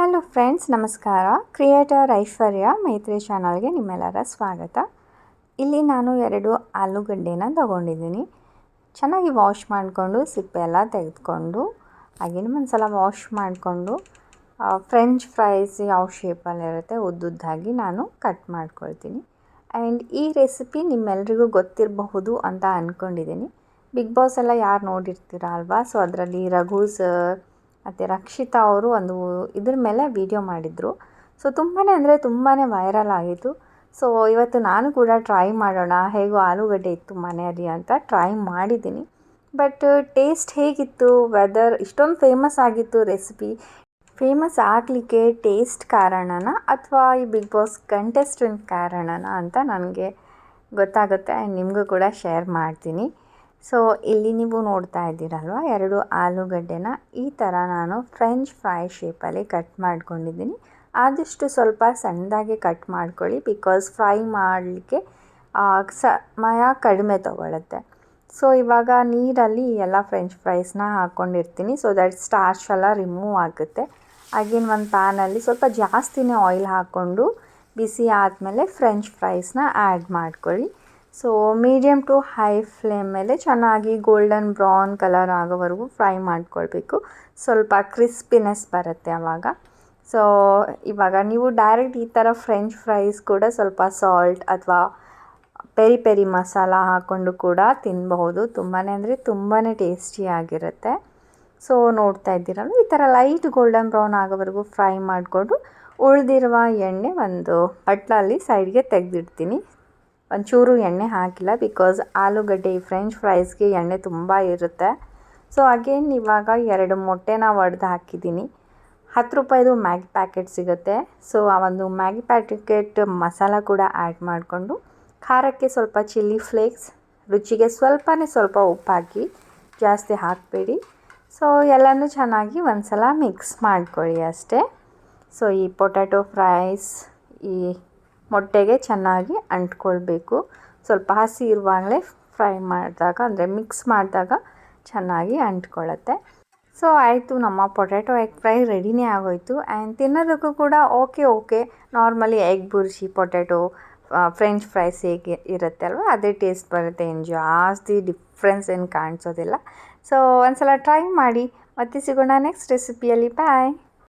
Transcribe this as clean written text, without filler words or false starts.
Hello friends, ನಮಸ್ಕಾರ. Creator ಐಶ್ವರ್ಯ ಮೈತ್ರಿ ಚಾನಲ್ಗೆ ನಿಮ್ಮೆಲ್ಲರ ಸ್ವಾಗತ. ಇಲ್ಲಿ ನಾನು 2 ಆಲೂಗಡ್ಡೆನ ತೊಗೊಂಡಿದ್ದೀನಿ. ಚೆನ್ನಾಗಿ ವಾಶ್ ಮಾಡಿಕೊಂಡು ಸಿಪ್ಪೆ ಎಲ್ಲ ತೆಗೆದುಕೊಂಡು ಹಾಗೇನು ಒಂದು ಸಲ ವಾಶ್ ಮಾಡಿಕೊಂಡು ಫ್ರೆಂಚ್ ಫ್ರೈಸ್ ಯಾವ ಶೇಪಲ್ಲಿರುತ್ತೆ ಉದ್ದುದ್ದಾಗಿ ನಾನು ಕಟ್ ಮಾಡ್ಕೊಳ್ತೀನಿ. ಆ್ಯಂಡ್ ಈ ರೆಸಿಪಿ ನಿಮ್ಮೆಲ್ರಿಗೂ ಗೊತ್ತಿರಬಹುದು ಅಂತ ಅಂದ್ಕೊಂಡಿದ್ದೀನಿ. ಬಿಗ್ ಬಾಸ್ ಎಲ್ಲ ಯಾರು ನೋಡಿರ್ತೀರ ಅಲ್ವಾ? ಸೊ ಅದರಲ್ಲಿ ರಘು ಸರ್ ಮತ್ತು ರಕ್ಷಿತಾ ಅವರು ಒಂದು ಇದ್ರ ಮೇಲೆ ವಿಡಿಯೋ ಮಾಡಿದರು. ಸೊ ತುಂಬಾ ಅಂದರೆ ತುಂಬಾ ವೈರಲ್ ಆಗಿತ್ತು. ಸೊ ಇವತ್ತು ನಾನು ಕೂಡ ಟ್ರೈ ಮಾಡೋಣ, ಹೇಗೋ ಆಲೂಗಡ್ಡೆ ಇತ್ತು ಮನೆಯಲ್ಲಿ ಅಂತ ಟ್ರೈ ಮಾಡಿದ್ದೀನಿ. ಬಟ್ ಟೇಸ್ಟ್ ಹೇಗಿತ್ತು, ವೆದರ್ ಇಷ್ಟೊಂದು ಫೇಮಸ್ ಆಗಿತ್ತು ರೆಸಿಪಿ, ಫೇಮಸ್ ಆಗಲಿಕ್ಕೆ ಟೇಸ್ಟ್ ಕಾರಣನ ಅಥವಾ ಈ ಬಿಗ್ ಬಾಸ್ ಕಂಟೆಸ್ಟೆಂಟ್ ಕಾರಣನ ಅಂತ ನನಗೆ ಗೊತ್ತಾಗುತ್ತೆ. ಆ್ಯಂಡ್ ನಿಮಗೂ ಕೂಡ ಶೇರ್ ಮಾಡ್ತೀನಿ. ಸೊ ಇಲ್ಲಿ ನೀವು ನೋಡ್ತಾ ಇದ್ದೀರಲ್ವ, 2 ಆಲೂಗಡ್ಡೆನ ಈ ಥರ ನಾನು ಫ್ರೆಂಚ್ ಫ್ರೈ ಶೇಪಲ್ಲಿ ಕಟ್ ಮಾಡ್ಕೊಂಡಿದ್ದೀನಿ. ಆದಷ್ಟು ಸ್ವಲ್ಪ ಸಣ್ಣದಾಗಿ ಕಟ್ ಮಾಡ್ಕೊಳ್ಳಿ, ಬಿಕಾಸ್ ಫ್ರೈ ಮಾಡಲಿಕ್ಕೆ ಸಮಯ ಕಡಿಮೆ ತೊಗೊಳುತ್ತೆ. ಸೊ ಇವಾಗ ನೀರಲ್ಲಿ ಎಲ್ಲ ಫ್ರೆಂಚ್ ಫ್ರೈಸ್ನ ಹಾಕ್ಕೊಂಡಿರ್ತೀನಿ, ಸೊ ದಟ್ ಸ್ಟಾರ್ಚ್ ಎಲ್ಲ ರಿಮೂವ್ ಆಗುತ್ತೆ. ಹಾಗೇನು ಒಂದು ಪ್ಯಾನಲ್ಲಿ ಸ್ವಲ್ಪ ಜಾಸ್ತಿನೇ ಆಯಿಲ್ ಹಾಕ್ಕೊಂಡು ಬಿಸಿ ಆದಮೇಲೆ ಫ್ರೆಂಚ್ ಫ್ರೈಸ್ನ ಆ್ಯಡ್ ಮಾಡ್ಕೊಳ್ಳಿ. So medium to high flame ಮೇಲೆ ಚೆನ್ನಾಗಿ ಗೋಲ್ಡನ್ ಬ್ರೌನ್ ಕಲರ್ ಆಗೋವರೆಗೂ ಫ್ರೈ ಮಾಡ್ಕೊಳ್ಬೇಕು. ಸ್ವಲ್ಪ ಕ್ರಿಸ್ಪಿನೆಸ್ ಬರುತ್ತೆ ಆವಾಗ. ಸೊ ಇವಾಗ ನೀವು ಡೈರೆಕ್ಟ್ ಈ ಥರ ಫ್ರೆಂಚ್ ಫ್ರೈಸ್ ಕೂಡ ಸ್ವಲ್ಪ ಸಾಲ್ಟ್ ಅಥವಾ ಪೆರಿ ಪೆರಿ ಮಸಾಲ ಹಾಕ್ಕೊಂಡು ಕೂಡ ತಿನ್ನಬಹುದು. ತುಂಬಾ ಅಂದರೆ ತುಂಬಾ ಟೇಸ್ಟಿಯಾಗಿರುತ್ತೆ. ಸೊ ನೋಡ್ತಾ ಇದ್ದೀರಲ್ಲ, ಈ ಥರ ಲೈಟ್ ಗೋಲ್ಡನ್ ಬ್ರೌನ್ ಆಗೋವರೆಗೂ ಫ್ರೈ ಮಾಡಿಕೊಂಡು ಉಳಿದಿರುವ ಎಣ್ಣೆ ಒಂದು ಬಟ್ಲಲ್ಲಿ ಸೈಡ್ಗೆ ತೆಗೆದಿಡ್ತೀನಿ. ಒಂಚೂರು ಎಣ್ಣೆ ಹಾಕಿಲ್ಲ, ಬಿಕಾಸ್ ಆಲೂಗಡ್ಡೆ ಫ್ರೆಂಚ್ ಫ್ರೈಸ್ಗೆ ಎಣ್ಣೆ ತುಂಬ ಇರುತ್ತೆ. ಸೊ ಅಗೇನ್ ಇವಾಗ 2 ಮೊಟ್ಟೆನ ಒಡೆದು ಹಾಕಿದ್ದೀನಿ. 10 ರೂಪಾಯಿದು ಮ್ಯಾಗಿ ಪ್ಯಾಕೆಟ್ ಸಿಗುತ್ತೆ. ಸೊ ಆ ಒಂದು ಮ್ಯಾಗಿ ಪ್ಯಾಕೆಟ್ ಮಸಾಲ ಕೂಡ ಆ್ಯಡ್ ಮಾಡಿಕೊಂಡು ಖಾರಕ್ಕೆ ಸ್ವಲ್ಪ ಚಿಲ್ಲಿ ಫ್ಲೇಕ್ಸ್, ರುಚಿಗೆ ಸ್ವಲ್ಪ ಉಪ್ಪು ಹಾಕಿ, ಜಾಸ್ತಿ ಹಾಕಬೇಡಿ. ಸೊ ಎಲ್ಲನೂ ಚೆನ್ನಾಗಿ ಒಂದು ಸಲ ಮಿಕ್ಸ್ ಮಾಡ್ಕೊಳ್ಳಿ ಅಷ್ಟೇ. ಸೊ ಈ ಪೊಟ್ಯಾಟೊ ಫ್ರೈಸ್ ಈ ಮೊಟ್ಟೆಗೆ ಚೆನ್ನಾಗಿ ಅಂಟ್ಕೊಳ್ಬೇಕು. ಸ್ವಲ್ಪ ಹಸಿ ಇರುವಾಗಲೇ ಫ್ರೈ ಮಾಡಿದಾಗ, ಅಂದರೆ ಮಿಕ್ಸ್ ಮಾಡಿದಾಗ ಚೆನ್ನಾಗಿ ಅಂಟ್ಕೊಳ್ಳುತ್ತೆ. ಸೊ ಆಯಿತು, ನಮ್ಮ ಪೊಟ್ಯಾಟೊ ಎಗ್ ಫ್ರೈ ರೆಡಿನೇ ಆಗೋಯಿತು. ಆ್ಯಂಡ್ ತಿನ್ನೋದಕ್ಕೂ ಕೂಡ okay normally egg bhurji potato French fries ಹೇಗೆ ಇರುತ್ತೆ ಅಲ್ವ, ಅದೇ ಟೇಸ್ಟ್ ಬರುತ್ತೆ. ಏನು ಜಾಸ್ತಿ ಡಿಫ್ರೆನ್ಸ್ ಏನು ಕಾಣಿಸೋದಿಲ್ಲ. ಸೊ ಒಂದು ಸಲ ಟ್ರೈ ಮಾಡಿ. ಮತ್ತೆ ಸಿಗೋಣ ನೆಕ್ಸ್ಟ್ ರೆಸಿಪಿಯಲ್ಲಿ. ಬಾಯ್.